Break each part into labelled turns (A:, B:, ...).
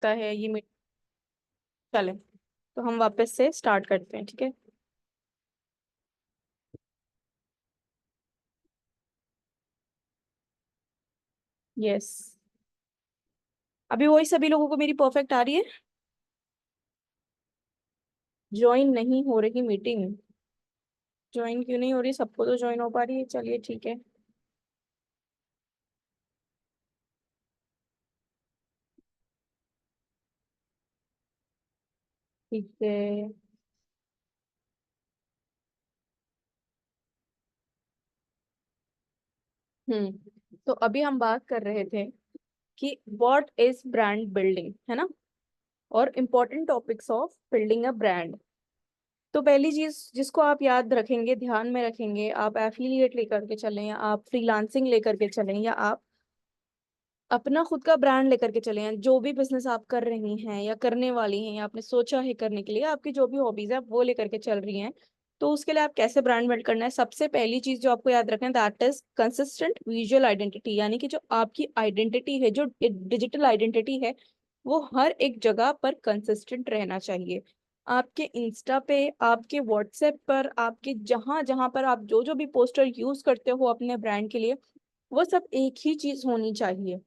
A: लगता है ये चले, तो हम वापस से स्टार्ट करते हैं, ठीक है। यस, अभी वही सभी लोगों को मेरी परफेक्ट आ रही है। ज्वाइन नहीं हो रही मीटिंग। ज्वाइन क्यों नहीं हो रही? सबको तो ज्वाइन हो पा रही है, चलिए ठीक है। ठीक है। तो अभी हम बात कर रहे थे कि व्हाट इज ब्रांड बिल्डिंग, है ना, और important topics of building a brand. तो पहली चीज जिसको आप याद रखेंगे, ध्यान में रखेंगे, आप एफिलिएट लेकर के चलें, या आप फ्रीलांसिंग लेकर के चलें, या आप अपना खुद का ब्रांड लेकर के चले हैं, जो भी बिजनेस आप कर रही हैं या करने वाली हैं, या आपने सोचा है करने के लिए, आपकी जो भी हॉबीज है आप वो लेकर के चल रही हैं, तो उसके लिए आप कैसे ब्रांड बिल्ड करना है, सबसे पहली चीज जो आपको याद रखना है, that is consistent visual identity. यानी कि जो आपकी आइडेंटिटी है, जो डिजिटल आइडेंटिटी है, वो हर एक जगह पर कंसिस्टेंट रहना चाहिए। आपके इंस्टा पे, आपके व्हाट्सएप पर, आपके जहां जहां पर आप जो जो भी पोस्टर यूज करते हो अपने ब्रांड के लिए, वो सब एक ही चीज होनी चाहिए,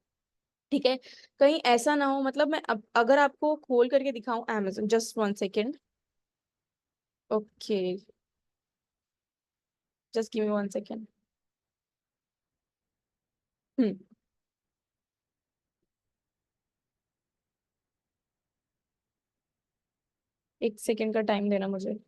A: ठीक है। कहीं ऐसा ना हो, मतलब मैं अब अगर आपको खोल करके दिखाऊं amazon, just 1 second. Okay, just give me 1 second. Hmm, 1 second का टाइम देना मुझे।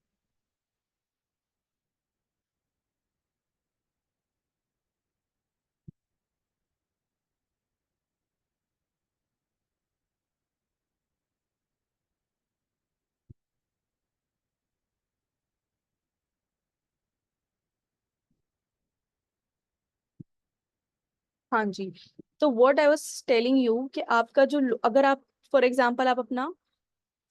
A: हाँ जी। तो what I was telling you कि आपका जो, अगर आप फॉर एग्जांपल आप अपना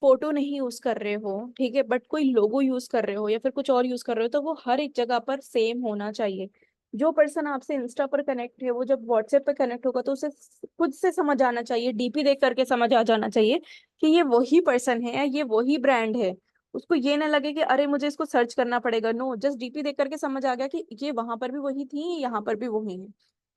A: फोटो नहीं यूज कर रहे हो, ठीक है, बट कोई लोगो यूज कर रहे हो या फिर कुछ और यूज कर रहे हो, तो वो हर एक जगह पर सेम होना चाहिए। जो पर्सन आपसे इंस्टा पर कनेक्ट है, वो जब व्हाट्सएप पर कनेक्ट होगा तो उसे खुद से समझ आना चाहिए, डीपी देख करके समझ आ जाना चाहिए कि ये वही पर्सन है, ये वही ब्रांड है। उसको ये ना लगे कि अरे मुझे इसको सर्च करना पड़ेगा, नो, जस्ट डीपी देख करके समझ आ गया कि ये वहां पर भी वही थी, यहाँ पर भी वही है,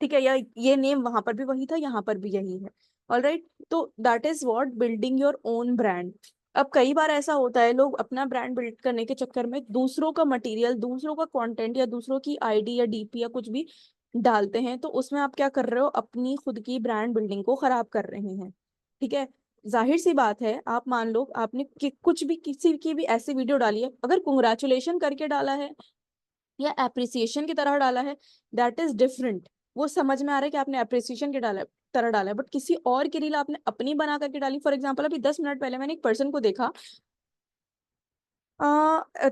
A: ठीक है, या ये नेम वहां पर भी वही था, यहाँ पर भी यही है। ऑलराइट, तो that is what building your own brand. अब कई बार ऐसा होता है, लोग अपना ब्रांड बिल्ड करने के चक्कर में दूसरों का मटेरियल, दूसरों का कंटेंट, या दूसरों की आईडी या डीपी या कुछ भी डालते हैं, तो उसमें आप क्या कर रहे हो, अपनी खुद की ब्रांड बिल्डिंग को खराब कर रहे हैं, ठीक है। जाहिर सी बात है, आप मान लो आपने कुछ भी किसी की भी ऐसी वीडियो डाली है, अगर कंग्रेचुलेशन करके डाला है या अप्रिसिएशन की तरह डाला है, दैट इज डिफरेंट। वो समझ में आ रहा है कि आपने अप्रिसिएशन के डाला तरह डाला है, बट किसी और की रील आपने अपनी बना करके डाली। फॉर एग्जाम्पल, अभी 10 मिनट पहले मैंने एक पर्सन को देखा,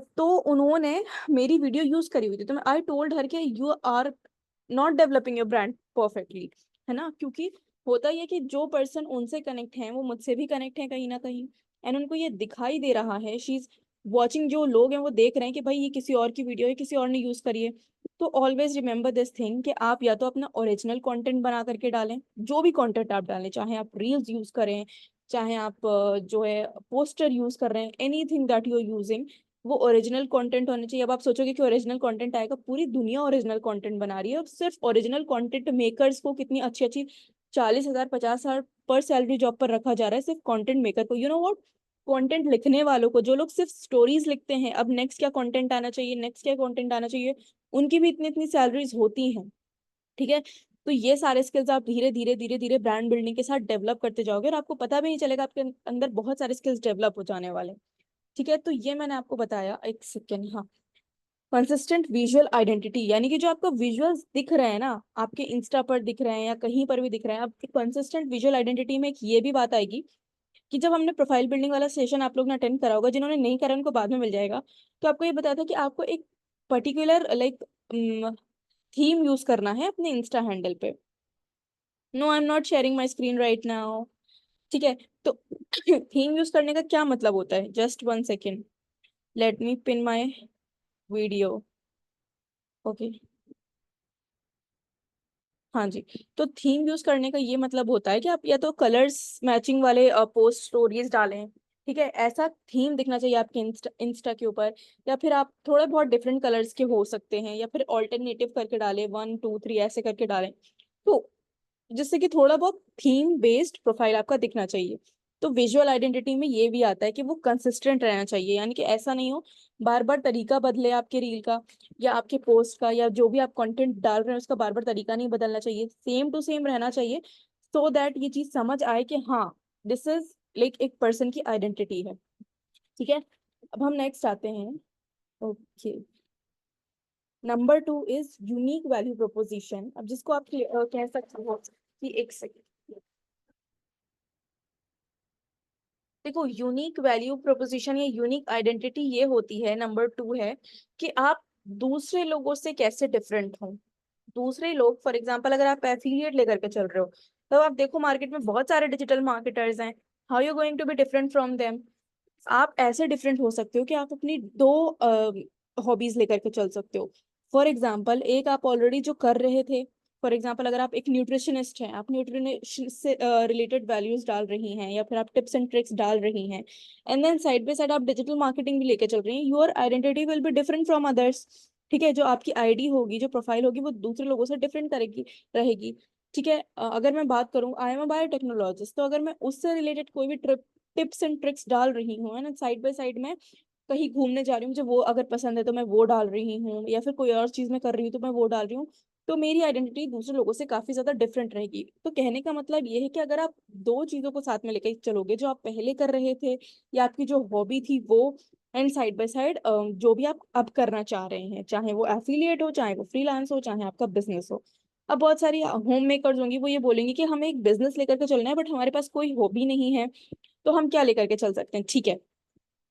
A: तो उन्होंने मेरी वीडियो यूज करी हुई थी, तो मैं आई टोल्ड हर कि you are not developing your brand perfectly, है ना, क्योंकि होता ही है कि जो पर्सन उनसे कनेक्ट है वो मुझसे भी कनेक्ट है कहीं ना कहीं, एंड उनको ये दिखाई दे रहा है, शी इज वॉचिंग, जो लोग हैं वो देख रहे हैं कि भाई ये किसी और की वीडियो है, किसी और ने यूज करी है। तो ऑलवेज रिमेंबर दिस थिंग कि आप या तो अपना ओरिजिनल कंटेंट बना करके डालें, जो भी कंटेंट आप डालें, चाहे आप रील्स यूज करें, चाहे आप जो है पोस्टर यूज कर रहे हैं, anything that you are using, वो ओरिजिनल कंटेंट होना चाहिए। अब आप सोचोगे कि ओरिजिनल कंटेंट आएगा, पूरी दुनिया ओरिजिनल कंटेंट बना रही है, अब सिर्फ ओरिजिनल कंटेंट मेकर्स को कितनी अच्छी अच्छी 40,000 50,000 पर सैलरी जॉब पर रखा जा रहा है, सिर्फ कंटेंट मेकर को। यू नो व्हाट, कंटेंट लिखने वालों को, जो लोग सिर्फ स्टोरीज लिखते हैं, अब नेक्स्ट क्या कंटेंट आना चाहिए, नेक्स्ट क्या कंटेंट आना चाहिए, उनकी भी इतनी इतनी सैलरीज होती हैं, ठीक है। तो ये सारे स्किल्स आप धीरे धीरे धीरे धीरे ब्रांड बिल्डिंग के साथ डेवलप करते जाओगे, और आपको पता भी नहीं चलेगा आपके अंदर बहुत सारे स्किल्स डेवलप हो जाने वाले हैं, ठीक है। तो ये मैंने आपको बताया, 1 सेकेंड, हाँ। कंसिस्टेंट विजुअल आइडेंटिटी, यानी कि जो आपको विजुअल्स दिख रहे हैं ना, आपके इंस्टा पर दिख रहे हैं या कहीं पर भी दिख रहे हैं, आपकी कंसिस्टेंट विजुअल आइडेंटिटी में एक ये भी बात आएगी कि जब हमने प्रोफाइल बिल्डिंग वाला सेशन आप लोग ने अटेंड करा होगा, जिन्होंने नहीं करा उनको बाद में मिल जाएगा, तो आपको ये बताया था कि आपको एक पर्टिकुलर लाइक थीम यूज करना है अपने इंस्टा हैंडल पे। No, I am not sharing my screen right now, ठीक है। तो थीम यूज करने का क्या मतलब होता है, just 1 second, let me pin my video. Okay, हाँ जी। तो थीम यूज करने का ये मतलब होता है कि आप या तो कलर्स मैचिंग वाले पोस्ट स्टोरीज डालें, ठीक है, ऐसा थीम दिखना चाहिए आपके इंस्टा के ऊपर, या फिर आप थोड़े बहुत डिफरेंट कलर्स के हो सकते हैं, या फिर ऑल्टरनेटिव करके डालें, 1 2 3 ऐसे करके डालें, तो जिससे कि थोड़ा बहुत थीम बेस्ड प्रोफाइल आपका दिखना चाहिए। तो विजुअल आइडेंटिटी में ये भी आता है कि वो कंसिस्टेंट रहना चाहिए, यानी कि ऐसा नहीं हो बार बार तरीका बदले आपके रील का या आपके पोस्ट का, या जो भी आप कंटेंट डाल रहे हैं उसका बार बार तरीका नहीं बदलना चाहिए, सेम टू सेम रहना चाहिए, सो दैट ये चीज समझ आए कि हाँ, दिस इज लाइक एक पर्सन की आइडेंटिटी है। ठीक है, अब हम नेक्स्ट आते हैं। Okay, number 2 is unique value proposition. अब जिसको आप कह सकते हो कि एक सेकंड, देखो यूनिक वैल्यू प्रोपोजिशन या यूनिक आइडेंटिटी ये होती है, नंबर 2 है कि आप दूसरे लोगों से कैसे डिफरेंट हो। दूसरे लोग, फॉर एग्जांपल अगर आप एफिलिएट लेकर के चल रहे हो, तो आप देखो मार्केट में बहुत सारे डिजिटल मार्केटर्स हैं, how you going to be different from them. आप ऐसे डिफरेंट हो सकते हो कि आप अपनी दो हॉबीज लेकर के चल सकते हो। फॉर एग्जाम्पल, एक आप ऑलरेडी जो कर रहे थे, फॉर एग्जाम्पल अगर आप एक न्यूट्रिशनिस्ट हैं, आप न्यूट्रिशन से रिलेटेड वैल्यूज डाल रही हैं, या फिर आप टिप्स एंड ट्रिक्स डाल रही हैं, and then side by side आप डिजिटल मार्केटिंग भी लेके चल रही हैं, your identity will be different from others. ठीक है, जो आपकी आईडी होगी, जो प्रोफाइल होगी, वो दूसरे लोगों से डिफरेंट करेगी, रहेगी। ठीक है, अगर मैं बात करूं, आई एम अ बायोटेक्नोलॉजिस्ट, तो अगर मैं उससे रिलेटेड कोई भी टिप्स एंड ट्रिक्स डाल रही हूँ, है ना, साइड बाय साइड में कहीं घूमने जा रही हूँ, मुझे वो अगर पसंद है तो मैं वो डाल रही हूँ, या फिर कोई और चीज मैं कर रही हूँ तो मैं वो डाल रही हूँ, तो मेरी आइडेंटिटी दूसरे लोगों से काफी ज्यादा डिफरेंट रहेगी। तो कहने का मतलब ये है कि अगर आप दो चीजों को साथ में लेकर चलोगे, जो आप पहले कर रहे थे या आपकी जो हॉबी थी वो, एंड साइड बाय साइड जो भी आप अब करना चाह रहे हैं, चाहे वो एफिलिएट हो, चाहे वो फ्रीलांस हो, चाहे आपका बिजनेस हो। अब बहुत सारी होम मेकर्स होंगी, वो ये बोलेंगी कि हमें एक बिजनेस लेकर के चलना है, बट हमारे पास कोई हॉबी नहीं है, तो हम क्या लेकर के चल सकते हैं। ठीक है,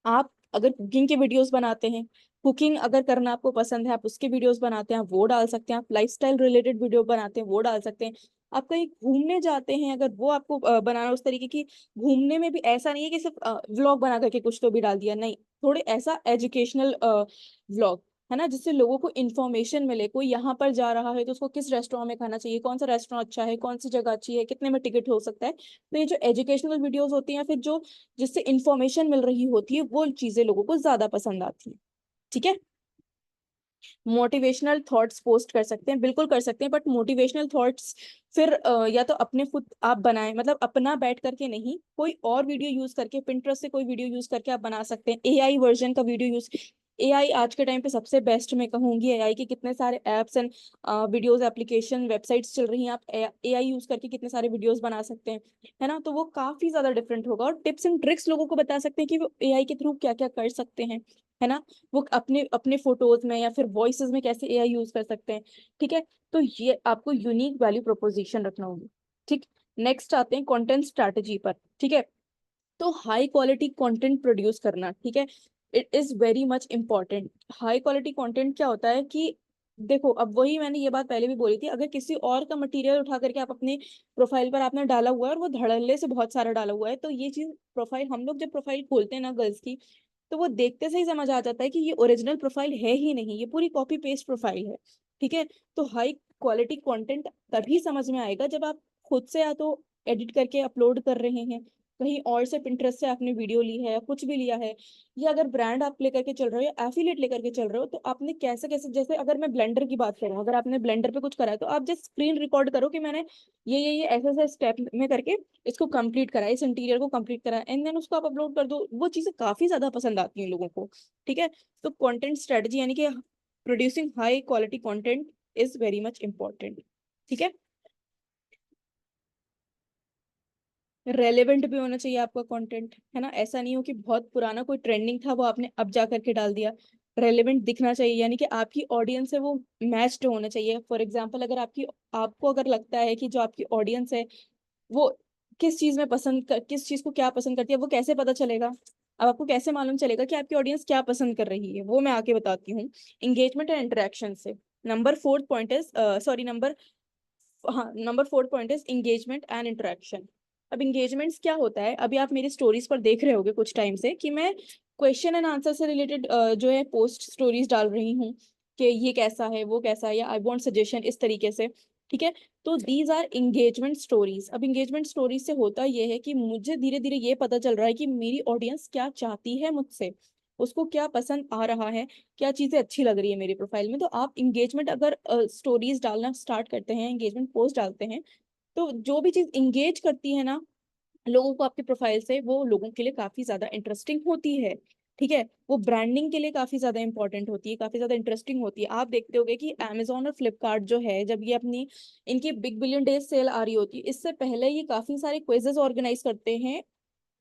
A: आप अगर कुकिंग के वीडियोस बनाते हैं, कुकिंग अगर करना आपको पसंद है, आप उसके वीडियोस बनाते हैं, आप वो डाल सकते हैं। आप लाइफस्टाइल रिलेटेड वीडियो बनाते हैं, वो डाल सकते हैं। आप कहीं घूमने जाते हैं, अगर वो आपको बनाना उस तरीके की, घूमने में भी ऐसा नहीं है कि सिर्फ व्लॉग बना करके कुछ तो भी डाल दिया, नहीं, थोड़े ऐसा एजुकेशनल व्लॉग, है ना, जिससे लोगों को इन्फॉर्मेशन मिले। कोई यहाँ पर जा रहा है तो उसको किस रेस्टोरेंट में खाना चाहिए, कौन सा रेस्टोरेंट अच्छा है, कौन सी जगह अच्छी है, कितने में टिकट हो सकता है। तो ये जो एजुकेशनल वीडियोस होती हैं, फिर जो जिससे इंफॉर्मेशन मिल रही होती है, वो चीजें लोगों को ज्यादा पसंद आती है। ठीक है, मोटिवेशनल थॉट्स पोस्ट कर सकते हैं, बिल्कुल कर सकते हैं, बट मोटिवेशनल थॉट्स फिर या तो अपने खुद आप बनाएं, मतलब अपना बैठ करके नहीं, कोई और वीडियो यूज करके, पिंटरेस्ट से कोई वीडियो यूज करके आप बना सकते हैं, एआई वर्जन का वीडियो यूज। एआई आज के टाइम पे सबसे बेस्ट मैं कहूंगी, एआई के कितने सारे apps and videos, application, websites चल रही हैं, आप एआई यूज करके कितने सारे वीडियोस बना सकते हैं, है ना, तो वो काफी ज्यादा डिफरेंट होगा, और टिप्स एंड ट्रिक्स लोगों को बता सकते हैं कि वो एआई के थ्रू क्या क्या कर सकते हैं, है ना, वो अपने अपने फोटोज में या फिर वॉइसेस में कैसे एआई यूज कर सकते हैं। ठीक है, तो ये आपको यूनिक वैल्यू प्रोपोजिशन रखना होगी। ठीक, नेक्स्ट आते हैं कंटेंट स्ट्रैटेजी पर। ठीक है, तो हाई क्वालिटी कंटेंट प्रोड्यूस करना, ठीक है, it is very much important. High quality content क्या होता है कि देखो, अब वही मैंने ये बात पहले भी बोली थी, अगर किसी और का मटेरियल उठा करके आप अपने प्रोफाइल पर आपने डाला हुआ है, और वो धड़ल्ले से बहुत सारा डाला हुआ है, तो ये चीज प्रोफाइल, हम लोग जब प्रोफाइल खोलते हैं ना गर्ल्स की, तो वो देखते से ही समझ आ जाता है कि ये ओरिजिनल प्रोफाइल है ही नहीं, ये पूरी कॉपी पेस्ट प्रोफाइल है। ठीक है, तो हाई क्वालिटी कंटेंट तभी समझ में आएगा जब आप खुद से या तो एडिट करके अपलोड कर रहे हैं, कहीं और से पिंटरेस्ट से आपने वीडियो ली है या कुछ भी लिया है, या अगर ब्रांड आप लेकर के चल रहे हो या एफिलिएट लेकर के चल रहे हो, तो आपने कैसे कैसे, जैसे अगर मैं ब्लेंडर की बात करूं, अगर आपने ब्लेंडर पे कुछ करा है, तो आप जस्ट स्क्रीन रिकॉर्ड करो कि मैंने ये ऐसे ऐसे स्टेप में करके इसको कंप्लीट करा, इस इंटीरियर को कंप्लीट करा, एंड देन उसको आप अपलोड कर दो, वो चीजें काफी ज्यादा पसंद आती हैं लोगों को। ठीक है, तो कंटेंट स्ट्रेटजी यानी कि producing high quality content is very much important. ठीक है, रेलेवेंट भी होना चाहिए आपका कंटेंट, है ना, ऐसा नहीं हो कि बहुत पुराना कोई ट्रेंडिंग था वो आपने अब जा करके डाल दिया। रेलेवेंट दिखना चाहिए, यानी कि आपकी ऑडियंस है वो मैच्ड होना चाहिए। फॉर एग्जांपल, अगर आपको अगर लगता है कि जो आपकी ऑडियंस है वो किस चीज को क्या पसंद करती है, वो कैसे पता चलेगा। अब आपको कैसे मालूम चलेगा कि आपकी ऑडियंस क्या पसंद कर रही है, वो मैं आके बताती हूँ, इंगेजमेंट एंड इंटरेक्शन से। Number fourth point is sorry number हाँ, number fourth point is engagement and interaction. अब इंगेजमेंट्स क्या होता है, अभी आप मेरी स्टोरीज पर देख रहे होगे कुछ टाइम से कि मैं क्वेश्चन एंड आंसर से रिलेटेड जो है पोस्ट स्टोरीज डाल रही हूँ, कि ये कैसा है, वो कैसा है, या आई वांट सजेशन, इस तरीके से। ठीक है। तो दीज आर एंगेजमेंट स्टोरीज। अब एंगेजमेंट स्टोरीज से होता ये है कि मुझे धीरे धीरे ये पता चल रहा है कि मेरी ऑडियंस क्या चाहती है मुझसे, उसको क्या पसंद आ रहा है, क्या चीजें अच्छी लग रही है मेरी प्रोफाइल में। तो आप इंगेजमेंट अगर स्टोरीज डालना स्टार्ट करते हैं, एंगेजमेंट पोस्ट डालते हैं, तो जो भी चीज इंगेज करती है ना लोगों को आपके प्रोफाइल से, वो लोगों के लिए काफी ज्यादा इंटरेस्टिंग होती है। ठीक है, वो ब्रांडिंग के लिए काफी ज्यादा इंपॉर्टेंट होती है, काफी ज्यादा इंटरेस्टिंग होती है। आप देखते होगे कि Amazon और फ्लिपकार्ट जो है, जब ये अपनी इनकी बिग बिलियन डेज सेल आ रही होती है, इससे पहले ये काफी सारे क्विजेस ऑर्गेनाइज करते हैं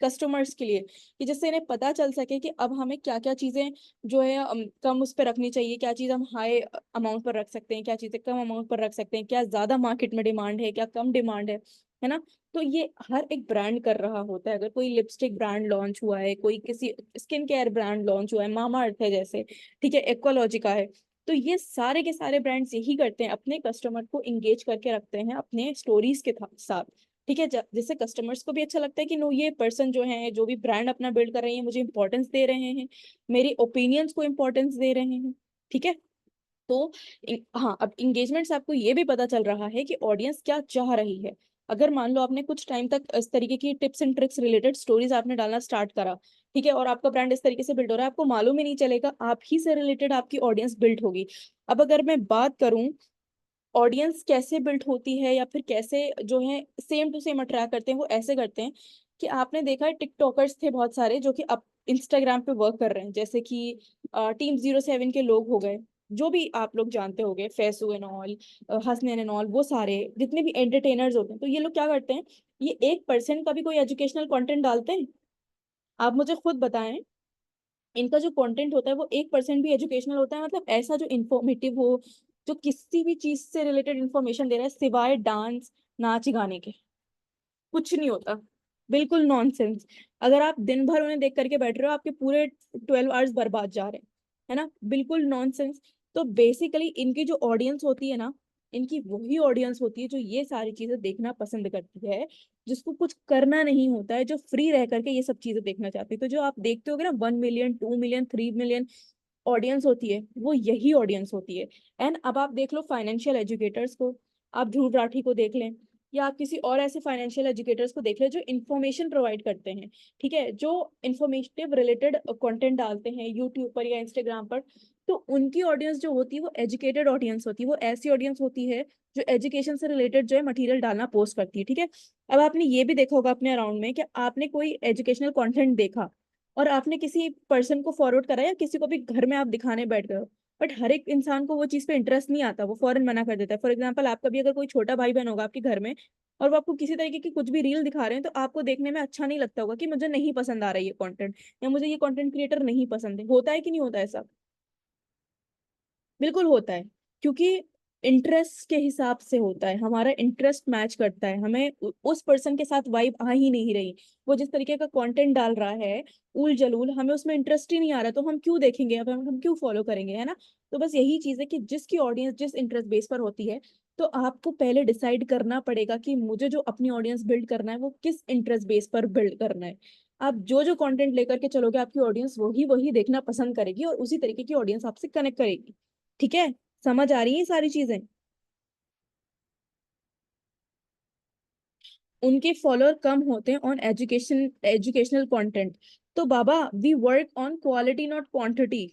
A: कस्टमर्स के लिए, कि जिससे इन्हें पता चल सके कि अब हमें क्या क्या चीजें जो है कम उस पर रखनी चाहिए, क्या चीज हम हाई अमाउंट पर रख सकते हैं, क्या चीजें कम अमाउंट पर रख सकते हैं, क्या ज्यादा मार्केट में डिमांड है, क्या कम डिमांड है ना। तो ये हर एक ब्रांड कर रहा होता है। अगर कोई लिपस्टिक ब्रांड लॉन्च हुआ है, कोई किसी स्किन केयर ब्रांड लॉन्च हुआ है, मामा अर्थ है जैसे, ठीक है, एक्वालॉजिका है, तो ये सारे के सारे ब्रांड्स यही करते हैं, अपने कस्टमर को इंगेज करके रखते हैं अपने स्टोरीज के साथ। ठीक है, जिससे कस्टमर्स को भी अच्छा लगता है कि नो, ये पर्सन जो है, जो भी ब्रांड अपना बिल्ड कर रही है, मुझे इंपॉर्टेंस दे रहे हैं, मेरी ओपिनियंस को इंपॉर्टेंस दे रहे हैं। ठीक है। तो हाँ, अब इंगेजमेंट से आपको ये भी पता चल रहा है कि ऑडियंस क्या चाह रही है। अगर मान लो आपने कुछ टाइम तक इस तरीके की tips and tricks related stories आपने डालना स्टार्ट करा, ठीक है, और आपका ब्रांड इस तरीके से बिल्ड हो रहा है, आपको मालूम ही नहीं चलेगा, आप ही से रिलेटेड आपकी ऑडियंस बिल्ड होगी। अब अगर मैं बात करूं ऑडियंस कैसे बिल्ड होती है, या फिर कैसे जो है सेम टू सेम अट्रैक्ट करते हैं, वो ऐसे करते हैं कि आपने देखा है टिकटॉकर्स थे बहुत सारे जो कि अब इंस्टाग्राम पे वर्क कर रहे हैं, जैसे कि Team07 के लोग हो गए, जो भी आप लोग जानते होंगे, Faisu and all, Hasnain and all, वो सारे जितने भी एंटरटेनर्स होते हैं, तो ये लोग क्या करते हैं, ये 1% का भी कोई एजुकेशनल कंटेंट डालते हैं? आप मुझे खुद बताएं, इनका जो कंटेंट होता है वो 1% भी एजुकेशनल होता है? मतलब ऐसा जो इंफॉर्मेटिव हो, जो किसी भी चीज से रिलेटेड इंफॉर्मेशन दे रहा है, सिवाय डांस नाच गाने के कुछ नहीं होता। बिल्कुल नॉनसेंस। अगर आप दिन भर उन्हें देख करके बैठ रहे हो, आपके पूरे 12 आवर्स बर्बाद जा रहे हैं, है ना, बिल्कुल नॉनसेंस। तो बेसिकली इनकी जो ऑडियंस होती है ना, इनकी वही ऑडियंस होती है जो ये सारी चीजें देखना पसंद करती है, जिसको कुछ करना नहीं होता है, जो फ्री रह करके ये सब चीजें देखना चाहती है। तो जो आप देखते होगे ना, 1 मिलियन, 2 मिलियन, 3 मिलियन ऑडियंस होती है, वो यही ऑडियंस होती है। एंड अब आप देख लो फाइनेंशियल एजुकेटर्स को, आप ध्रुव राठी को देख लें, या आप किसी और ऐसे फाइनेंशियल एजुकेटर्स को देख लें जो इन्फॉर्मेशन प्रोवाइड करते हैं, ठीक है, जो इन्फॉर्मेटिव रिलेटेड कंटेंट डालते हैं यूट्यूब पर या इंस्टाग्राम पर। तो उनकी ऑडियंस जो होती है वो एजुकेटेड ऑडियंस होती है, वो ऐसी ऑडियंस होती है जो एजुकेशन से रिलेटेड जो है मटेरियल डालना पोस्ट करती है। ठीक है। अब आपने ये भी देखा होगा अपने अराउंड में कि आपने कोई एजुकेशनल कंटेंट देखा और आपने किसी पर्सन को फॉरवर्ड करा, या किसी को भी घर में आप दिखाने बैठ गए हो, बट हर एक इंसान को वो चीज पे इंटरेस्ट नहीं आता, वो फौरन मना कर देता है। फॉर एग्जाम्पल, आपका भी अगर कोई छोटा भाई बहन होगा आपके घर में, और वो आपको किसी तरीके की कुछ भी रील दिखा रहे हैं, तो आपको देखने में अच्छा नहीं लगता होगा कि मुझे नहीं पसंद आ रहा है ये कंटेंट, या मुझे ये कंटेंट क्रिएटर नहीं पसंद है। होता है कि नहीं होता ऐसा? बिल्कुल होता है, क्योंकि इंटरेस्ट के हिसाब से होता है, हमारा इंटरेस्ट मैच करता है, हमें उस पर्सन के साथ वाइब आ ही नहीं रही, वो जिस तरीके का कंटेंट डाल रहा है उल जलूल, हमें उसमें इंटरेस्ट ही नहीं आ रहा, तो हम क्यों देखेंगे, अब हम क्यों फॉलो करेंगे, है ना। तो बस यही चीज है कि जिसकी ऑडियंस जिस इंटरेस्ट बेस पर होती है, तो आपको पहले डिसाइड करना पड़ेगा कि मुझे जो अपनी ऑडियंस बिल्ड करना है वो किस इंटरेस्ट बेस पर बिल्ड करना है। आप जो जो कंटेंट लेकर के चलोगे, आपकी ऑडियंस वही वही देखना पसंद करेगी, और उसी तरीके की ऑडियंस आपसे कनेक्ट करेगी। ठीक है, समझ आ रही है सारी चीजें? उनके फॉलोअर कम होते हैं ऑन एजुकेशनल कंटेंट। तो बाबा, we work on quality not quantity.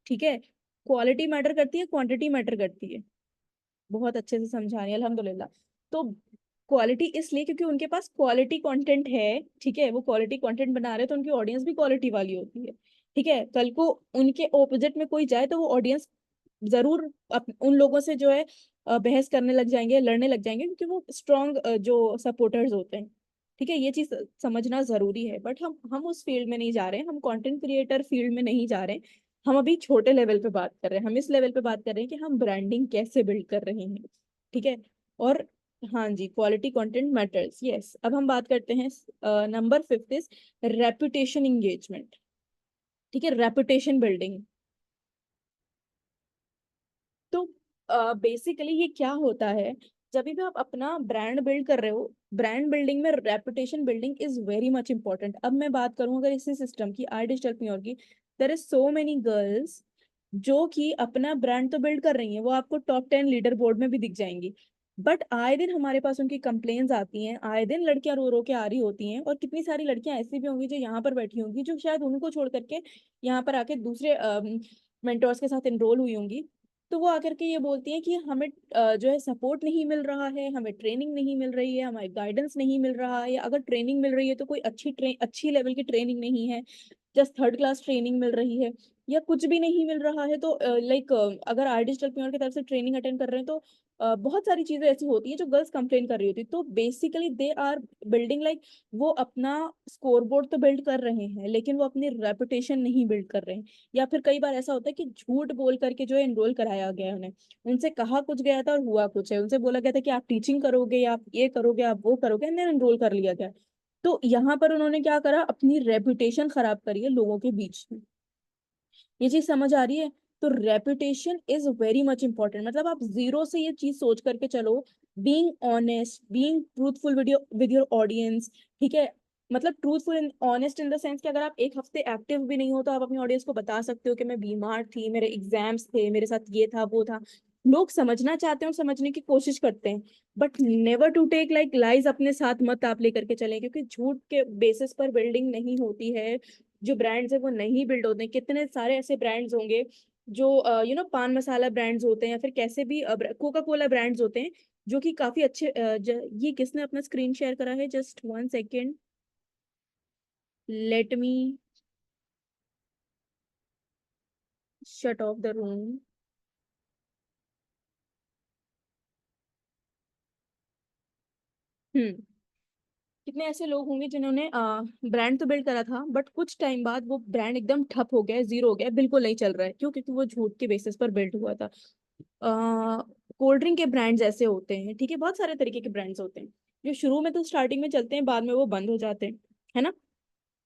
A: ठीक है, क्वालिटी मैटर करती है, क्वांटिटी मैटर करती है। बहुत अच्छे से समझा रही है, अल्हम्दुलिल्लाह। तो क्वालिटी इसलिए क्योंकि उनके पास क्वालिटी कंटेंट है, ठीक है, वो क्वालिटी कंटेंट बना रहे हैं, तो उनकी ऑडियंस भी क्वालिटी वाली होती है। ठीक है, कल को उनके ऑपोजिट में कोई जाए तो वो ऑडियंस जरूर उन लोगों से जो है बहस करने लग जाएंगे, लड़ने लग जाएंगे, क्योंकि वो स्ट्रॉन्ग जो सपोर्टर्स होते हैं। ठीक है, ये चीज समझना जरूरी है। बट हम उस फील्ड में नहीं जा रहे हैं, हम कंटेंट क्रिएटर फील्ड में नहीं जा रहे हैं। हम अभी छोटे लेवल पे बात कर रहे हैं, हम इस लेवल पे बात कर रहे हैं कि हम ब्रांडिंग कैसे बिल्ड कर रहे हैं। ठीक है। और हाँ जी, क्वालिटी कंटेंट मैटर्स, यस। अब हम बात करते हैं, नंबर 5 इज रेपुटेशन एंगेजमेंट। ठीक है, रेपुटेशन बिल्डिंग। तो बेसिकली ये क्या होता है, जब भी आप अपना ब्रांड बिल्ड कर रहे हो, ब्रांड बिल्डिंग में reputation building is very much important. अब मैं बात करूं अगर इसी सिस्टम की, आई डिजिटल प्योर की, there is so many girls जो कि अपना ब्रांड तो बिल्ड कर रही हैं, वो आपको टॉप 10 लीडर बोर्ड में भी दिख जाएंगी, बट आए दिन हमारे पास उनकी कंप्लेन्स आती हैं, आए दिन लड़कियां रो रो के आ रही होती हैं, और कितनी सारी लड़कियां ऐसी भी होंगी जो यहाँ पर बैठी होंगी, जो शायद उनको छोड़ करके यहाँ पर आके दूसरे मेंटोर्स के साथ एनरोल हुई होंगी। तो वो आकर के ये बोलती हैं कि हमें जो है सपोर्ट नहीं मिल रहा है, हमें ट्रेनिंग नहीं मिल रही है, हमें गाइडेंस नहीं मिल रहा है, या अगर ट्रेनिंग मिल रही है तो कोई अच्छी लेवल की ट्रेनिंग नहीं है, जस्ट थर्ड क्लास ट्रेनिंग मिल रही है, या कुछ भी नहीं मिल रहा है। तो लाइक अगर आर डिजिटल प्योर की तरफ से ट्रेनिंग अटेंड कर रहे हैं तो बहुत सारी चीजें ऐसी होती हैं जो गर्ल्स कंप्लेन कर रही होती है। तो basically they are building like, वो अपना स्कोर बोर्ड तो बिल्ड कर रहे हैं लेकिन वो अपनी रेपुटेशन नहीं बिल्ड कर रहे हैं। या फिर कई बार ऐसा होता है कि झूठ बोल करके जो है एनरोल कराया गया है उन्हें, उनसे कहा कुछ गया था और हुआ कुछ है, उनसे बोला गया था कि आप टीचिंग करोगे या आप ये करोगे आप वो करोगे, एंड एनरोल कर लिया गया। तो यहाँ पर उन्होंने क्या करा, अपनी रेपुटेशन खराब करी है लोगों के बीच में। ये चीज समझ आ रही है? तो reputation is very much important. मतलब आप जीरो से ये चीज सोच करके चलो, being honest, being truthful with your audience, ठीक है। मतलब truthful and honest in the sense कि अगर आप एक हफ्ते एक्टिव भी नहीं हो तो आप अपनी ऑडियंस को बता सकते हो कि मैं बीमार थी, मेरे एग्जाम्स थे, मेरे साथ ये था वो था। लोग समझना चाहते हैं और समझने की कोशिश करते हैं, but never to take like lies अपने साथ मत आप लेकर के चलें, क्योंकि झूठ के बेसिस पर बिल्डिंग नहीं होती है। जो ब्रांड्स है वो नहीं बिल्ड होते हैं। कितने सारे ऐसे ब्रांड्स होंगे जो पान मसाला ब्रांड्स होते हैं, या फिर कैसे भी कोका कोला ब्रांड्स होते हैं जो कि काफी अच्छे ये किसने अपना स्क्रीन शेयर करा है, just 1 second, let me shut off the room. Hmm. कितने ऐसे लोग होंगे जिन्होंने ब्रांड तो बिल्ड करा था, बट कुछ टाइम बाद वो ब्रांड एकदम ठप हो गया, जीरो हो गया, बिल्कुल नहीं चल रहा है। क्यों? क्योंकि वो झूठ के बेसिस पर बिल्ड हुआ था। कोल्ड ड्रिंक के ब्रांड्स ऐसे होते हैं, ठीक है, बहुत सारे तरीके के ब्रांड्स होते हैं जो शुरू में तो स्टार्टिंग में चलते हैं, बाद में वो बंद हो जाते हैं, है ना?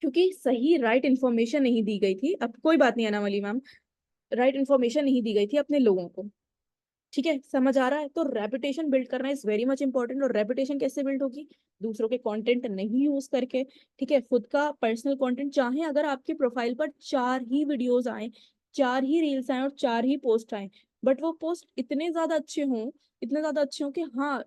A: क्योंकि सही राइट इन्फॉर्मेशन नहीं दी गई थी। अब कोई बात नहीं है ना वाली मैम, राइट इन्फॉर्मेशन नहीं दी गई थी अपने लोगों को। ठीक है, समझ आ रहा है? तो रेपुटेशन बिल्ड करना इज वेरी मच इंपॉर्टेंट। और रेपुटेशन कैसे बिल्ड होगी? दूसरों के कंटेंट नहीं यूज करके, ठीक है, खुद का पर्सनल कंटेंट। चाहे अगर आपके प्रोफाइल पर 4 ही वीडियोस आए, 4 ही रील्स आए और 4 ही पोस्ट आए, बट वो पोस्ट इतने ज्यादा अच्छे हों, इतने ज्यादा अच्छे हों कि हाँ,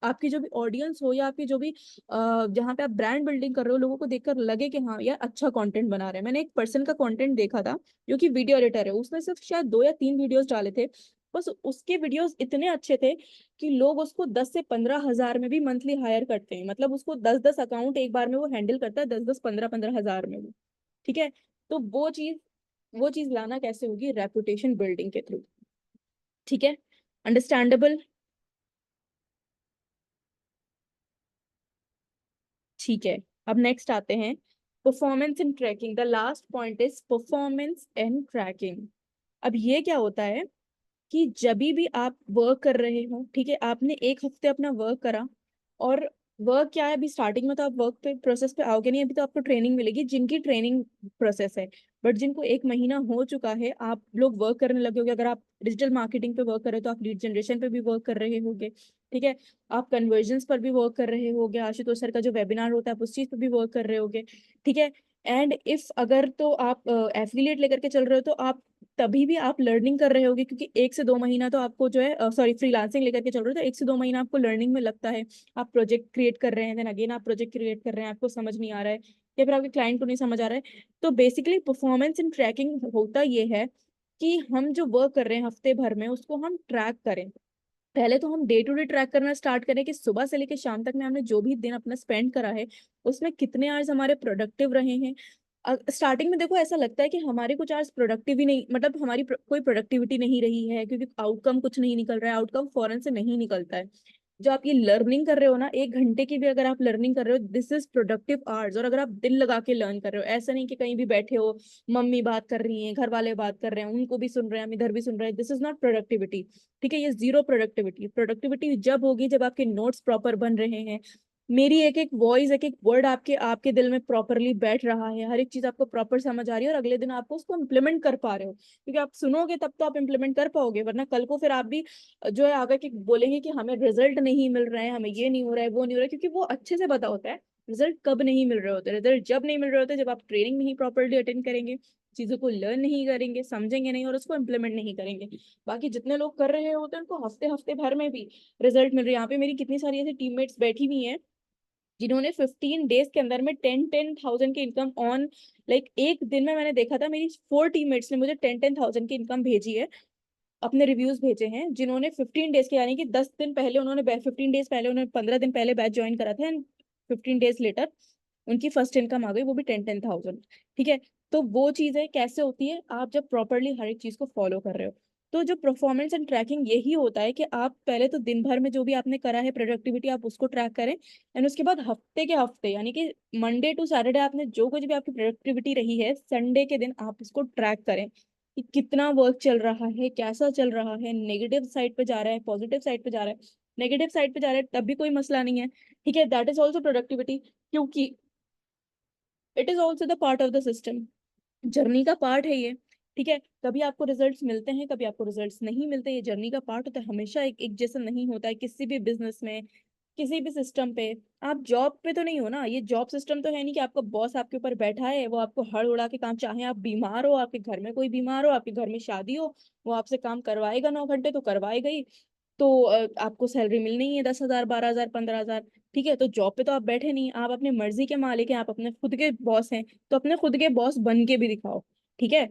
A: आपकी जो भी ऑडियंस हो या आपकी जो भी जहाँ पे आप ब्रांड बिल्डिंग कर रहे हो, लोगों को देखकर लगे कि हाँ यार अच्छा कंटेंट बना रहे हैं। मैंने एक पर्सन का कंटेंट देखा था जो कि वीडियो एडिटर है, उसने सिर्फ शायद 2 या 3 वीडियोस डाले थे, बस उसके वीडियोस इतने अच्छे थे कि लोग उसको 10 से 15 हजार में भी मंथली हायर करते हैं। मतलब उसको 10 10 अकाउंट एक बार में वो हैंडल करता है, 10 10 15 15 हजार में वो। ठीक है। तो वो चीज लाना कैसे होगी? रेपुटेशन बिल्डिंग के थ्रू। ठीक है, अंडरस्टैंडेबल? ठीक है। अब नेक्स्ट आते हैं, performance and tracking. The last point is performance and tracking. अब ये क्या होता है कि जब भी आप वर्क कर रहे हो, ठीक है, आपने एक हफ्ते अपना वर्क करा, और वर्क क्या है, अभी स्टार्टिंग में तो आप वर्क पे प्रोसेस पे आओगे नहीं, अभी तो आपको ट्रेनिंग मिलेगी जिनकी ट्रेनिंग प्रोसेस है। बट जिनको 1 महीना हो चुका है, आप लोग वर्क करने लगे होगे। अगर आप डिजिटल मार्केटिंग पे वर्क कर रहे हो तो आप लीड जनरेशन पे भी वर्क कर रहे होगे, ठीक है, आप कन्वर्जन्स पर भी वर्क कर रहे होगे, आशुतोष सर का जो वेबिनार होता है आप उस चीज पर भी वर्क कर रहे होगे, ठीक है। एंड इफ अगर तो आप एफिलिएट लेकर के चल रहे हो तो आप तभी भी आप लर्निंग कर रहे होगे, क्योंकि 1 से 2 महीना तो आपको जो है, सॉरी, फ्रीलांसिंग लेकर के चल रहे हो तो 1 से 2 महीना आपको लर्निंग में लगता है। आप प्रोजेक्ट क्रिएट कर रहे हैं, देन अगेन आप प्रोजेक्ट क्रिएट कर रहे हैं, आपको समझ नहीं आ रहा है, या फिर आपके क्लाइंट को नहीं समझ आ रहा है। तो बेसिकली परफॉर्मेंस इन ट्रैकिंग होता ये है कि हम जो वर्क कर रहे हैं हफ्ते भर में उसको हम ट्रैक करें। पहले तो हम डे टू डे ट्रैक करना स्टार्ट करें कि सुबह से लेकर शाम तक में हमने जो भी दिन अपना स्पेंड करा है उसमें कितने आवर्स हमारे प्रोडक्टिव रहे हैं। स्टार्टिंग में देखो ऐसा लगता है कि हमारे कुछ आवर्स प्रोडक्टिव ही नहीं, मतलब हमारी कोई प्रोडक्टिविटी नहीं रही है, क्योंकि आउटकम कुछ नहीं निकल रहा है, आउटकम फौरन से नहीं निकलता है। जो आप ये लर्निंग कर रहे हो ना, 1 घंटे की भी अगर आप लर्निंग कर रहे हो, दिस इज प्रोडक्टिव आवर्स। और अगर आप दिल लगा के लर्न कर रहे हो, ऐसा नहीं कि कहीं भी बैठे हो, मम्मी बात कर रही हैं, घर वाले बात कर रहे हैं, उनको भी सुन रहे हैं, हम इधर भी सुन रहे हैं, दिस इज नॉट प्रोडक्टिविटी। ठीक है, ये जीरो प्रोडक्टिविटी। प्रोडक्टिविटी जब होगी जब आपके नोट्स प्रॉपर बन रहे हैं, मेरी एक एक वॉइस, एक एक वर्ड आपके आपके दिल में प्रॉपरली बैठ रहा है, हर एक चीज आपको प्रॉपर समझ आ रही है, और अगले दिन आपको उसको इम्प्लीमेंट कर पा रहे हो। क्योंकि आप सुनोगे तब तो आप इम्प्लीमेंट कर पाओगे, वरना कल को फिर आप भी जो है आगे के बोलेंगे कि हमें रिजल्ट नहीं मिल रहा है, हमें ये नहीं हो रहा है, वो नहीं हो रहा है, क्योंकि वो अच्छे से पता होता है रिजल्ट कब नहीं मिल रहे होते? रिजल्ट जब नहीं मिल रहे होते जब आप ट्रेनिंग नहीं प्रॉपरली अटेंड करेंगे, चीजों को लर्न नहीं करेंगे, समझेंगे नहीं और उसको इम्प्लीमेंट नहीं करेंगे। बाकी जितने लोग कर रहे होते हैं उनको हफ्ते हफ्ते भर में भी रिजल्ट मिल रहे हैं। यहाँ पे मेरी कितनी सारी ऐसी टीममेट्स बैठी हुई हैं जिन्होंने 15 डेज के अंदर में 10,000 की इनकम ऑन, लाइक एक दिन में मैंने देखा था मेरी 4 टीममेट्स ने मुझे 10,000 की इनकम भेजी है, अपने रिव्यूज भेजे हैं, जिन्होंने 15 डेज के, यानी कि 10 दिन पहले उन्होंने 15 डेज पहले उन्होंने 15 दिन पहले बैच ज्वाइन करा था एंड 15 डेज लेटर उनकी फर्स्ट इनकम आ गई, वो भी 10,000। ठीक है। तो वो चीजें कैसे होती है, आप जब प्रॉपरली हर एक चीज को फॉलो कर रहे हो। तो जो परफॉर्मेंस एंड ट्रैकिंग यही होता है कि आप पहले तो दिन भर में जो भी आपने करा है प्रोडक्टिविटी आप उसको ट्रैक करें, एंड उसके बाद हफ्ते के हफ्ते यानी कि मंडे टू सैटरडे आपने जो कुछ भी आपकी प्रोडक्टिविटी रही है संडे के दिन आप उसको ट्रैक करें कि कितना वर्क चल रहा है, कैसा चल रहा है, नेगेटिव साइड पे जा रहा है, पॉजिटिव साइड पे जा रहा है। नेगेटिव साइड पे जा रहा है तब भी कोई मसला नहीं है, ठीक है, दैट इज ऑल्सो प्रोडक्टिविटी, क्योंकि it is also the part of the system, journey का पार्ट है ये। ठीक है, कभी आपको रिजल्ट्स मिलते हैं, कभी आपको रिजल्ट्स नहीं मिलते, ये जर्नी का पार्ट होता है, हमेशा एक जैसा नहीं होता है किसी भी बिजनेस में, किसी भी सिस्टम पे। आप जॉब पे तो नहीं हो ना, ये जॉब सिस्टम तो है नहीं कि आपका बॉस आपके ऊपर बैठा है, वो आपको हड़ उड़ा के काम, चाहे आप बीमार हो, आपके घर में कोई बीमार हो, आपके घर में शादी हो, वो आपसे काम करवाएगा 9 घंटे तो करवाएगा ही। तो आपको सैलरी मिलनी ही है 10,000, 12,000, 15,000। ठीक है, तो जॉब पे तो आप बैठे नहीं, आप अपनी मर्जी के मालिक हैं, आप अपने खुद के बॉस हैं, तो अपने खुद के बॉस बन के भी दिखाओ। ठीक है,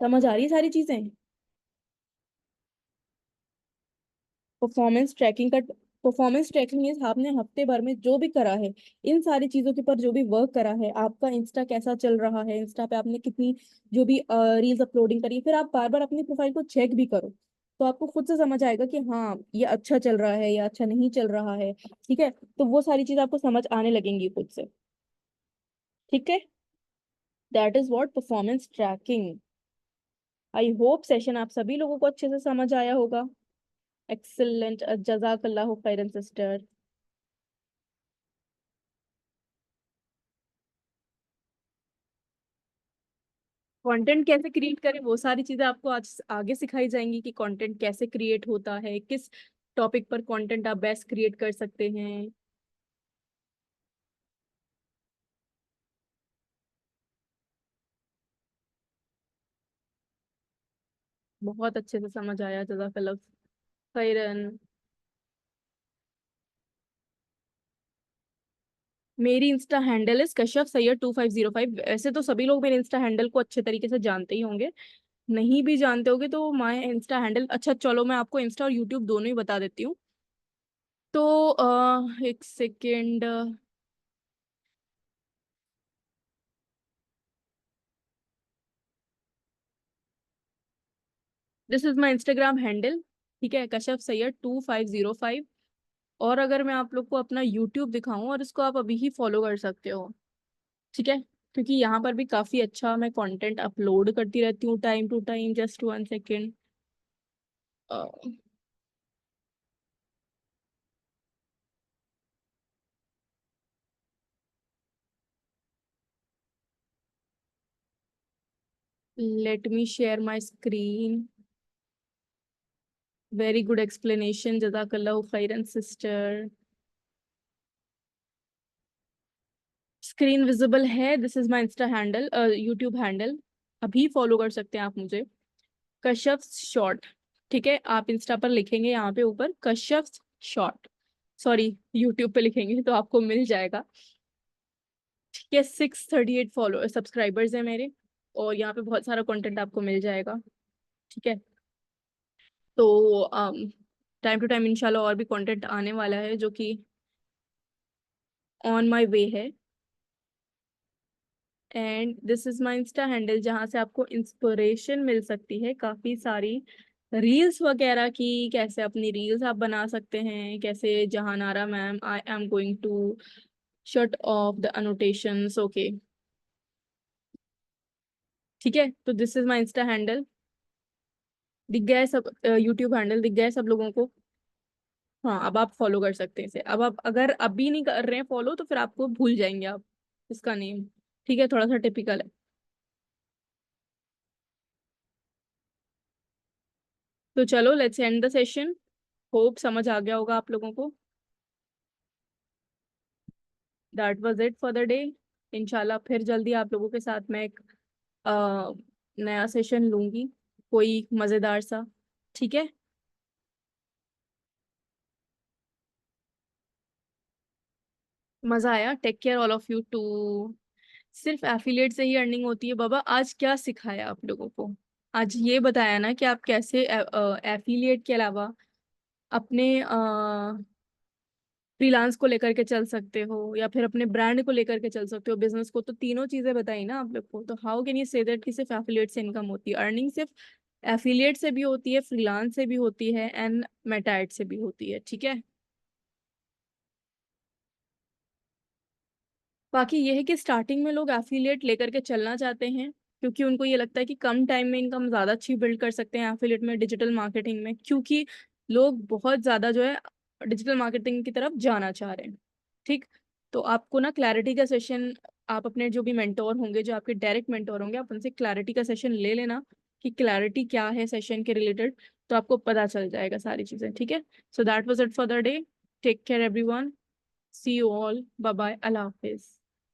A: समझ आ रही है सारी चीजें? परफॉर्मेंस ट्रैकिंग का, परफॉर्मेंस ट्रैकिंग इज आपने हफ्ते भर में जो भी करा है, इन सारी चीजों के ऊपर जो भी वर्क करा है, आपका इंस्टा कैसा चल रहा है, इंस्टा पे आपने कितनी जो भी रील्स अपलोडिंग करी है, फिर आप बार बार अपनी प्रोफाइल को चेक भी करो, तो आपको खुद से समझ आएगा कि हाँ ये अच्छा चल रहा है या अच्छा नहीं चल रहा है। ठीक है, तो वो सारी चीज आपको समझ आने लगेंगी खुद से। ठीक है, that is what performance tracking. I hope session आप सभी लोगों को अच्छे से समझ आया होगा। एक्सेलेंट, जजाकल्लाह खैरन सिस्टर। कंटेंट कैसे क्रिएट करें वो सारी चीजें आपको आज आगे सिखाई जाएंगी कि कंटेंट कैसे क्रिएट होता है, किस टॉपिक पर कंटेंट आप बेस्ट क्रिएट कर सकते हैं। बहुत अच्छे से समझ आया, जजाकल्लाह खैरन। मेरी Insta handle is Kashyap Syed 2505। ऐसे तो सभी लोग मेरे इंस्टा हैंडल को अच्छे तरीके से जानते ही होंगे, नहीं भी जानते होगे तो माय इंस्टा हैंडल, अच्छा चलो मैं आपको इंस्टा और यूट्यूब दोनों ही बता देती हूँ। तो एक second, this is my Instagram handle. ठीक है, कश्यप सैयद 2505। और अगर मैं आप लोग को अपना यूट्यूब दिखाऊं, और इसको आप अभी ही फॉलो कर सकते हो। ठीक है, क्योंकि यहाँ पर भी काफी अच्छा मैं कंटेंट अपलोड करती रहती हूँ time to time. Just 1 second, let me share my screen. Very good explanation, जजाकल्लाह खैरन सिस्टर। स्क्रीन विजिबल है, this is my insta handle, YouTube handle. अभी फॉलो कर सकते हैं आप मुझे, कश्यप शॉर्ट। ठीक है, आप इंस्टा पर लिखेंगे यहाँ पे ऊपर कश्यप शॉर्ट, सॉरी यूट्यूब पे लिखेंगे तो आपको मिल जाएगा। ठीक है, 638 फॉलो सब्सक्राइबर्स हैं मेरे, और यहाँ पे बहुत सारा कंटेंट आपको मिल जाएगा। ठीक है, तो टाइम टू टाइम इंशाल्लाह और भी कंटेंट आने वाला है जो कि ऑन माय वे है। And this is my insta handle जहाँ से आपको इंस्पिरेशन मिल सकती है काफ़ी सारी रील्स वगैरह की, कैसे अपनी रील्स आप बना सकते हैं, कैसे Jahanara ma'am I am going to shut off the annotations. Okay, ठीक है, तो this is my insta handle, दिख गया है सब, यूट्यूब हैंडल दिख गया है सब लोगों को। हाँ, अब आप फॉलो कर सकते हैं इसे। अब आप अगर अभी नहीं कर रहे हैं फॉलो तो फिर आपको भूल जाएंगे आप इसका नेम। ठीक है, थोड़ा सा टिपिकल है। तो चलो let's end the session. Hope समझ आ गया होगा आप लोगों को। That was it for the day. इंशाल्लाह फिर जल्दी आप लोगों के साथ मैं एक नया सेशन लूंगी, कोई मजेदार सा। ठीक है। मजा आया। Take care all of you too. सिर्फ एफिलिएट से ही अर्निंग होती है बाबा? आज क्या सिखाया आप लोगों को? आज ये बताया ना कि आप कैसे एफिलिएट के अलावा अपने फ्रीलांस को लेकर के चल सकते हो, या फिर अपने ब्रांड को लेकर के चल सकते हो, बिजनेस को। तो तीनों चीजें बताई ना आप लोग को। तो how can you say that कि सिर्फ एफिलिएट से इनकम होती है? अर्निंग सिर्फ एफिलिएट से भी होती है, फ्रीलांस से भी होती है, एंड मेटा एड से भी होती है। ठीक है। बाकी ये है कि स्टार्टिंग में लोग एफिलिएट लेकर के चलना चाहते हैं, क्योंकि उनको ये लगता है कि कम टाइम में इनकम ज़्यादा अच्छी बिल्ड कर सकते हैं एफिलिएट में, डिजिटल मार्केटिंग में, क्योंकि लोग बहुत ज़्यादा जो है डिजिटल मार्केटिंग की तरफ जाना चाह रहे हैं। ठीक। तो आपको ना क्लैरिटी का सेशन, आप अपने जो भी मेंटोर होंगे, जो आपके डायरेक्ट मेंटोर होंगे, आप उनसे क्लैरिटी का सेशन ले लेना कि क्लैरिटी क्या है सेशन के रिलेटेड। तो आपको पता चल जाएगा सारी चीज़ें। ठीक है। So that was it for the day. Take care everyone. See you all. Bye bye. अल्लाह हाफिज।